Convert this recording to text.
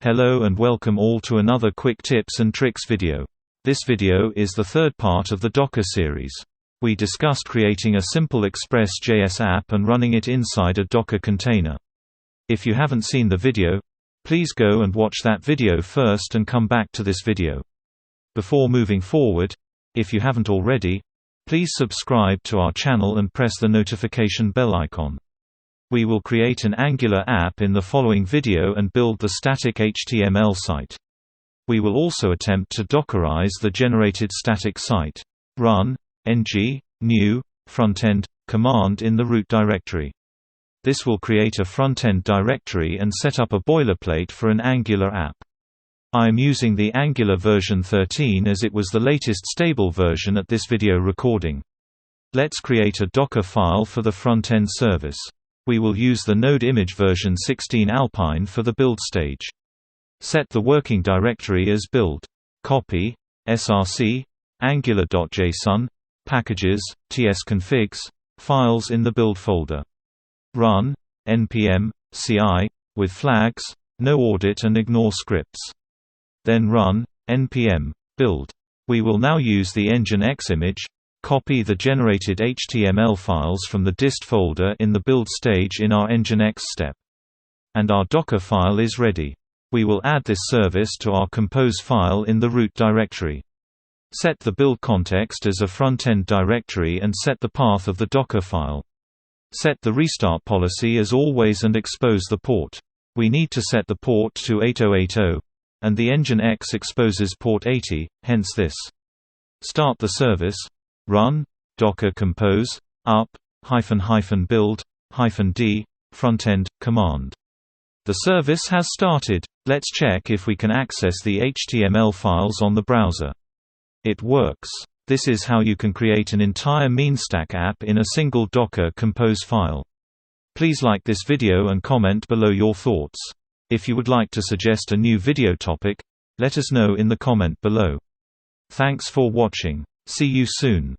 Hello and welcome all to another quick tips and tricks video. This video is the third part of the Docker series. We discussed creating a simple Express.js app and running it inside a Docker container. If you haven't seen the video, please go and watch that video first and come back to this video. Before moving forward, if you haven't already, please subscribe to our channel and press the notification bell icon. We will create an Angular app in the following video and build the static HTML site. We will also attempt to Dockerize the generated static site. Run ng new frontend command in the root directory. This will create a frontend directory and set up a boilerplate for an Angular app. I am using the Angular version 13 as it was the latest stable version at this video recording. Let's create a Docker file for the frontend service. We will use the Node image version 16 Alpine for the build stage. Set the working directory as build. Copy src angular.json packages tsconfigs files in the build folder. Run npm ci with flags, no audit and ignore scripts. Then run npm build. We will now use the nginx image. Copy the generated HTML files from the dist folder in the build stage in our nginx step. And our Docker file is ready. We will add this service to our compose file in the root directory. Set the build context as a front-end directory and set the path of the Docker file. Set the restart policy as always and expose the port. We need to set the port to 8080, and the nginx exposes port 80, hence this. Start the service. Run docker compose up --build -d frontend command. The service has started. Let's check if we can access the HTML files on the browser. It works. This is how you can create an entire MeanStack app in a single Docker compose file. Please like this video and comment below your thoughts. If you would like to suggest a new video topic, let us know in the comment below. Thanks for watching. See you soon.